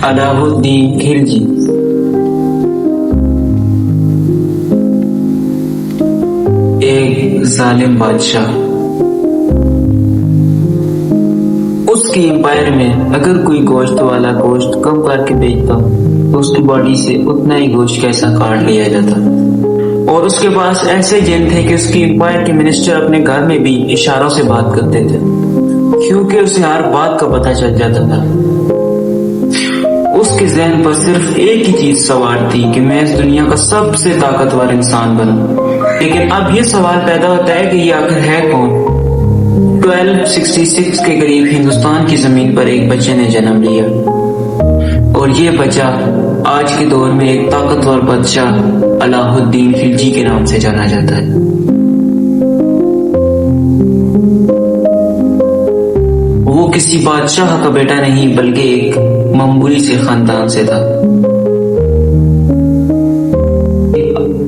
علاء الدین خلجی ایک ظالم بادشاہ. اس کے امپائر میں اگر کوئی گوشت والا گوشت کم کر کے بیچتا تو اس کی باڈی سے اتنا ہی گوشت کیسا کاٹ لیا جاتا. اور اس کے پاس ایسے جن تھے کہ اس کی امپائر کے منسٹر اپنے گھر میں بھی اشاروں سے بات کرتے تھے کیونکہ اسے ہر بات کا پتہ چل جاتا تھا. اس کے ذہن پر صرف ایک ہی چیز سوار تھی کہ میں اس دنیا کا سب سے طاقتور انسان بنوں. لیکن اب یہ سوال پیدا ہوتا ہے کہ یہ آخر ہے کون؟ 1266 کے قریب ہندوستان کی زمین پر ایک بچے نے جنم لیا اور یہ بچہ آج کے دور میں ایک طاقتور بادشاہ علاء الدین خلجی کے نام سے جانا جاتا ہے. وہ کسی بادشاہ کا بیٹا نہیں بلکہ ایک معمولی سے خاندان سے تھا.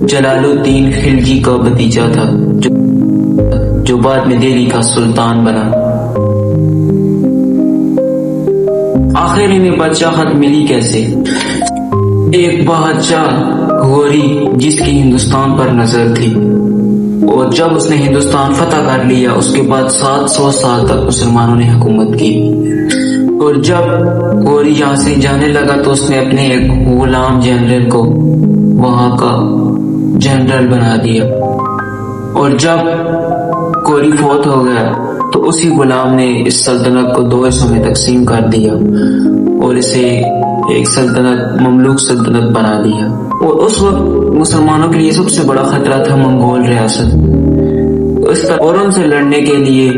جلال الدین خلجی کا بھتیجا تھا جو بعد میں دہلی کا سلطان بنا. آخر انہیں بادشاہت ملی کیسے؟ ایک بادشاہ غوری جس کی ہندوستان پر نظر تھی اور جب اس نے ہندوستان فتح کر لیا اس کے بعد 700 سال تک مسلمانوں نے حکومت کی. اور جب غوری یہاں سے جانے لگا تو اس نے اپنے ایک غلام جنرل کو وہاں کا جنرل بنا دیا. اور جب غوری فوت ہو گیا تو اسی غلام نے اس سلطنت کو 2 حصوں میں تقسیم کر دیا اور اسے ایک سلطنت مملوک سلطنت بنا دیا. اور اس وقت مسلمانوں کے لیے سب سے بڑا خطرہ تھا منگول ریاست. اس طرح اور ان سے لڑنے کے لیے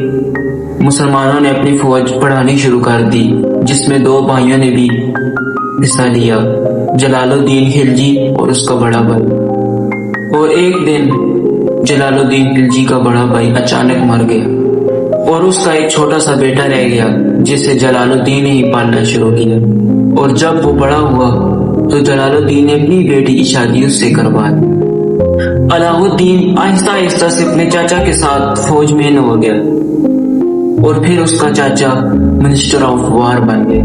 مسلمانوں نے اپنی فوج بڑھانی شروع کر دی جس میں 2 بھائیوں نے بھی حصہ لیا، جلال الدین خلجی اور اس کا بڑا بھائی. اور ایک دن جلال الدین خلجی کا بڑا بھائی اچانک مر گیا اور اس کا ایک چھوٹا سا بیٹا رہ گیا جسے جلال الدین نے ہی پالنا شروع کیا. اور جب وہ بڑا ہوا تو جلال الدین نے اپنی بیٹی کی شادی اس سے کروا دی. علاء الدین آہستہ آہستہ سے اپنے چاچا کے ساتھ فوج میں ہو گیا اور پھر اس کا چاچا منسٹر آف وار بن گئے.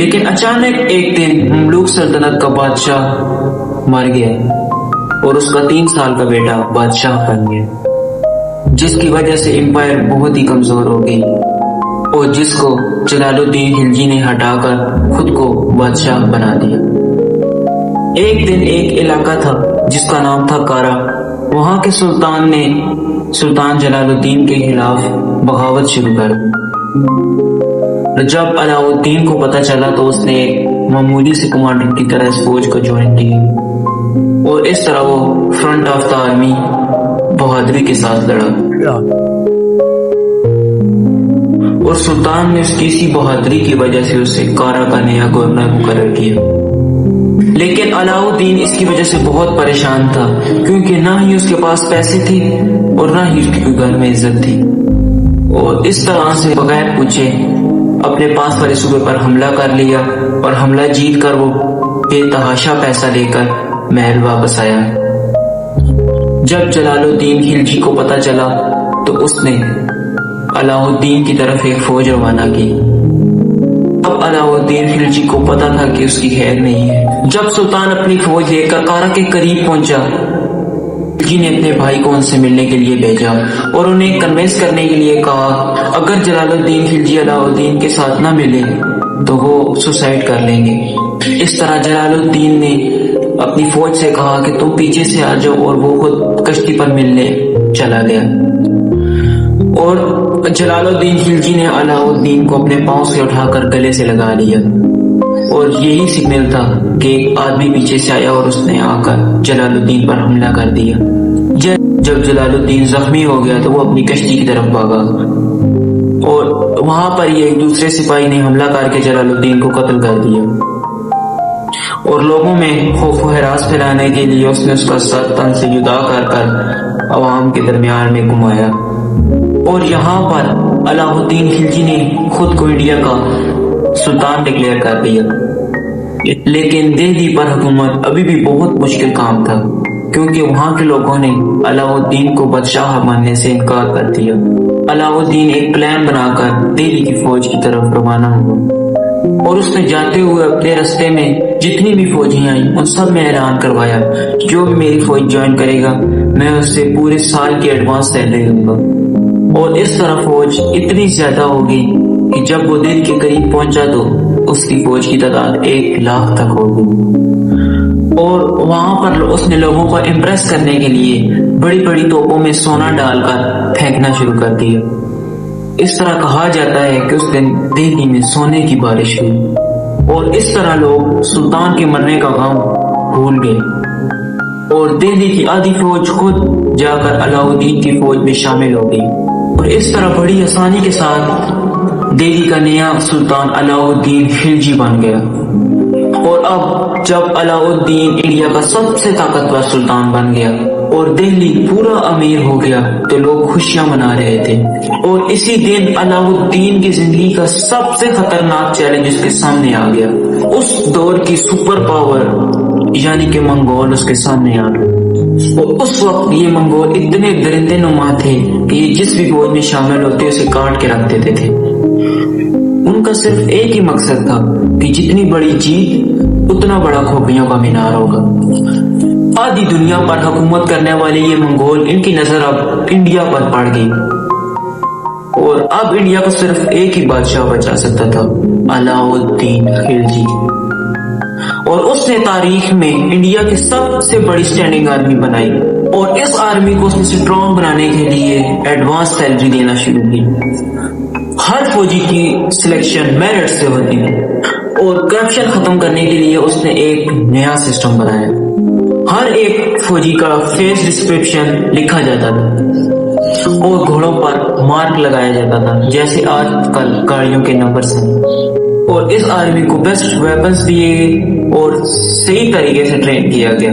لیکن اچانک ایک دن مملوک سلطنت کا بادشاہ مر گیا اور اس کا 3 سال کا بیٹا بادشاہ بن گیا جس کی وجہ سے امپائر بہت ہی کمزور ہو گئی اور جس کو جلال الدین خلجی نے ہٹا کر خود کو بادشاہ بنا دیا. ایک دن ایک علاقہ تھا جس کا نام تھا کارا. وہاں کے سلطان نے سلطان جلال الدین کے خلاف بغاوت شروع کر دی. جب علاء الدین کو پتہ چلا تو اس نے ایک معمولی سے کمانڈر کی طرح اس فوج کو جوائن کی اور اس طرح وہ فرنٹ آف دا آرمی بہادری کے ساتھ لڑا. اور سلطان نے اس کی اسی بہادری کی وجہ سے اسے کارا کا نیا گورنر مقرر کیا. لیکن علاء الدین اس کی وجہ سے بہت پریشان تھا کیونکہ نہ ہی اس کے پاس پیسے تھے اور نہ ہی اس کے گھر میں عزت تھی. اور اس طرح سے بغیر پوچھے اپنے پاس والے صوبے پر حملہ کر لیا اور حملہ جیت کر وہ بے تحاشا پیسہ لے کر محل واپس آیا. جب جلال الدین خلجی کو پتہ چلا تو اس نے علاء الدین کی طرف ایک فوج روانہ کی. اب علاء الدین خلجی کو پتا تھا کہ اس کی خیر نہیں ہے. جب سلطان اپنی فوج لے کر کارا کے قریب پہنچا خلجی نے اپنے بھائی کو ان سے ملنے کے لیے بھیجا اور انہیں کنوینس کرنے کے لیے کہا اگر جلال الدین خلجی علاء الدین کے ساتھ نہ ملے تو وہ سوسائڈ کر لیں گے. اس طرح جلال الدین نے اپنی فوج سے کہا کہ تم پیچھے سے آ جاؤ اور وہ خود کشتی پر ملنے چلا گیا. اور جلال الدین خلجی نے علاء الدین کو اپنے پاؤں سے اٹھا کر گلے سے لگا لیا اور یہی سگنل تھا کہ ایک آدمی پیچھے سے آیا اور اس نے آ کر جلال الدین پر حملہ کر دیا. جب جلال الدین زخمی ہو گیا تو وہ اپنی کشتی کی طرف بھاگا اور وہاں پر یہ ایک دوسرے سپاہی نے حملہ کر کے جلال الدین کو قتل کر دیا اور لوگوں میں خوف و ہراس پھیلانے کے لیے اس نے اس کا سر تن سے جدا کر کر عوام کے درمیان میں گھمایا. اور یہاں پر علاء الدین خلجی نے خود کو انڈیا کا سلطان ڈکلیئر کر دیا. لیکن دہلی پر حکومت ابھی بھی بہت مشکل کام تھا کیونکہ وہاں کے لوگوں نے علاء الدین کو بادشاہ ماننے سے انکار کر دیا. علاء الدین ایک پلان بنا کر دہلی کی فوج کی طرف روانہ ہوا اور اس نے جاتے ہوئے اپنے رستے میں جتنی بھی فوجیں آئیں ان سب میں اعلان کروایا جو بھی میری فوج جوائن کرے گا میں اس سے پورے سال کی ایڈوانس سیلری دوں گا۔ اور اس طرح فوج اتنی زیادہ ہوگی کہ جب وہ دل کے قریب پہنچا تو اس کی فوج کی تعداد 1,00,000 تک ہو گئی۔ اور وہاں پر اس نے لوگوں کو امپریس کرنے کے لیے بڑی بڑی توپوں میں سونا ڈال کر پھینکنا شروع کر دیا۔ اس طرح کہا جاتا ہے کہ اس دن دہلی میں سونے کی بارش ہوئی اور اس طرح لوگ سلطان کے مرنے کا غم بھول گئے اور دہلی کی آدھی فوج خود جا کر علاؤ الدین کی فوج میں شامل ہو گئی اور اس طرح بڑی آسانی کے ساتھ دہلی کا نیا سلطان علاؤ الدین خلجی بن گیا۔ اور اب جب علاؤ الدین انڈیا کا سب سے طاقتور سلطان بن گیا اور دہلی پورا امیر ہو گیا تو لوگ خوشیاں منا رہے تھے۔ اور اسی دن علاؤ الدین کی زندگی کا سب سے خطرناک چیلنج اس کے سامنے آ گیا۔ اس دور کی سپر پاور یعنی کہ منگول اس کے سامنے آ گئے اور اس وقت یہ منگول اتنے درندے نما تھے کہ یہ جس بھی فوج میں شامل ہوتے اسے کاٹ کے رکھ دیتے تھے۔ ان کا صرف ایک ہی مقصد تھا کہ جتنی بڑی جیت اتنا بڑا کھوپڑیوں کا مینار ہوگا۔ آدھی دنیا پر حکومت کرنے والے یہ منگول ان کی نظر اب انڈیا پر پڑ گئی اور اب انڈیا کو صرف ایک ہی بادشاہ بچا سکتا تھا، علاؤ الدین خلجی۔ اور اس نے تاریخ میں انڈیا کی سب سے بڑی اسٹینڈنگ آرمی بنائی اور اس آرمی کو اس نے سٹرونگ بنانے کے لیے ایڈوانس سیلری دینا شروع کی۔ ہر فوجی کی سلیکشن میرٹ سے ہوتی ہے اور کرپشن ختم کرنے کے لیے اس نے ایک نیا سسٹم بنایا۔ ہر ایک فوجی کا فیس ڈسکرپشن لکھا جاتا تھا اور گھوڑوں پر مارک لگایا جاتا تھا جیسے آج کل گاڑیوں کے نمبرز ہیں۔ اور اس آرمی کو بیسٹ ویپنز دیے گئے اور صحیح طریقے سے ٹرین کیا گیا۔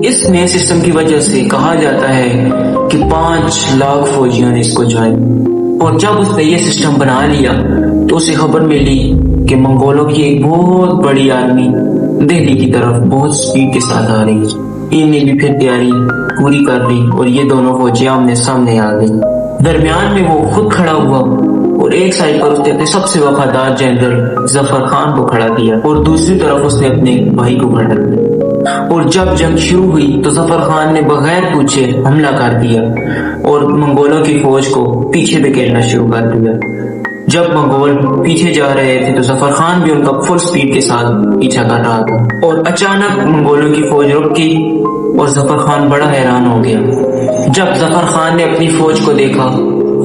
اس نئے سسٹم کی وجہ سے کہا جاتا ہے کہ 5,00,000 فوجیوں نے اس کو جوائن۔ اور جب اس نے یہ سسٹم بنا لیا تو اسے خبر ملی کہ منگولوں کی ایک بہت بڑی آرمی دہلی کی طرف بہت سپیڈ کے ساتھ آ رہی ہے۔ ان نے بھی پھر تیاری پوری کر لی اور یہ دونوں فوجیاں آمنے سامنے آ گئی۔ درمیان میں وہ خود کھڑا ہوا اور ایک سائڈ پر اس نے اپنے سب سے وفادار جنرل ظفر خان کو کھڑا کیا اور دوسری طرف اس نے اپنے بھائی کو کھڑا کیا۔ اور جب جنگ شروع ہوئی تو ظفر خان نے بغیر پوچھے حملہ کر دیا اور منگولوں کی فوج کو پیچھے دھکیلنا شروع کر دیا۔ جب منگول پیچھے جا رہے تھے تو ظفر خان بھی ان کا فل سپیڈ کے ساتھ پیچھا کر رہا تھا اور اچانک منگولوں کی فوج رک گئی اور ظفر خان بڑا حیران ہو گیا۔ جب ظفر خان نے اپنی فوج کو دیکھا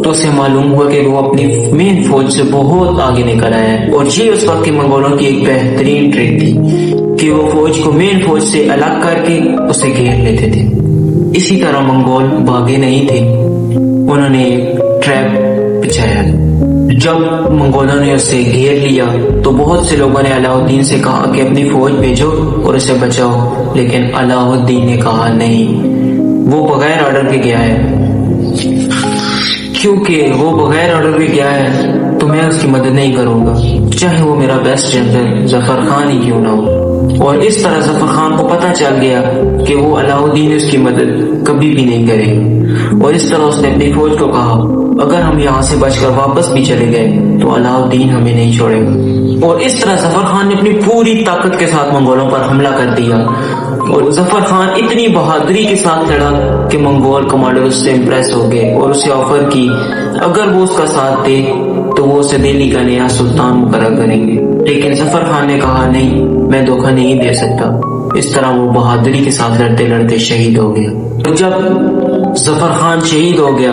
تو اسے معلوم ہوا کہ وہ اپنی مین فوج سے بہت آگے نکل آیا ہے اور یہ اس وقت کے منگولوں کی ایک بہترین ٹرک تھی کہ وہ فوج کو مین فوج سے الگ کر کے اسے گھیر لیتے تھے۔ اسی طرح منگول بھاگے نہیں تھے، انہوں نے ایک ٹریپ بچھایا۔ جب منگولوں نے اسے گھیر لیا تو بہت سے لوگوں نے علاؤ الدین سے کہا کہ اپنی فوج بھیجو اور اسے بچاؤ، لیکن علاؤ الدین نے کہا نہیں، وہ بغیر آرڈر کے گیا ہے، کیونکہ وہ بغیر آرڈر کے گیا ہے تو میں اس کی مدد نہیں کروں گا، چاہے وہ میرا بیسٹ جنرل ظفر خان ہی کیوں نہ ہو۔ اور اس طرح ظفر خان کو پتہ چل گیا کہ وہ علاؤ الدین اس کی مدد کبھی بھی نہیں کرے گا اور اس طرح اس نے اپنی فوج کو کہا اگر ہم یہاں سے بچ کر واپس بھی چلے گئے تو علاؤ الدین ہمیں نہیں چھوڑے گا۔ اور اس طرح ظفر خان نے اپنی پوری طاقت کے ساتھ منگولوں پر حملہ کر دیا اور ظفر خان اتنی بہادری کے ساتھ لڑا کہ منگول کمانڈر اس سے امپریس ہو گئے اور اسے آفر کی اگر وہ اس کا ساتھ دے تو وہ اسے دہلی کا نیا سلطان مقرر کریں گے، لیکن ظفر خان نے کہا نہیں، میں دھوکہ نہیں دے سکتا۔ اس طرح وہ بہادری کے ساتھ لڑتے لڑتے شہید ہو گیا۔ اور جب ظفر خان شہید ہو گیا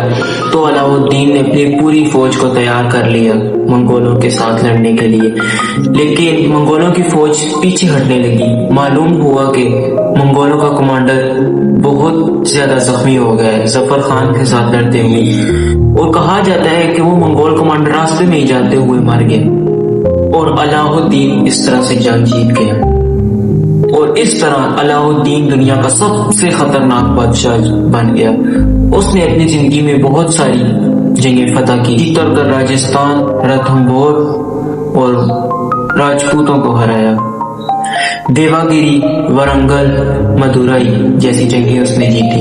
تو علاؤ الدین نے اپنی پوری فوج کو تیار کر لیا منگولوں کے ساتھ لڑنے کے لیے، لیکن منگولوں کی فوج پیچھے ہٹنے لگی۔ معلوم ہوا کہ منگولوں کا کمانڈر بہت زیادہ زخمی ہو گیا ہے ظفر خان کے ساتھ لڑتے ہوئے، اور کہا جاتا ہے کہ وہ منگول کمانڈر راستے میں ہی جاتے ہوئے مر گیا اور علاؤ الدین اس طرح سے جنگ جیت گیا۔ اور اس طرح علاؤ الدین دنیا کا سب سے خطرناک بادشاہ بن گیا۔ اس نے اپنی زندگی میں بہت ساری جنگیں فتح کی، چتور گڑھ راجستھان، رتھمبور اور راجپوتوں کو ہرایا، دیواگیری، ورنگل، مدورائی جیسی جنگیں اس نے جیتی۔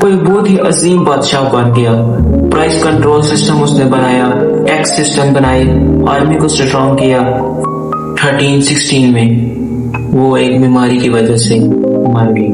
وہ ایک بہت ہی عظیم بادشاہ بن گیا. پرائز کنٹرول سسٹم اس نے بنایا, ٹیکس سسٹم بنائی, آرمی کو اسٹرانگ کیا. 1316 میں وہ ایک بیماری کی وجہ سے مر گئی.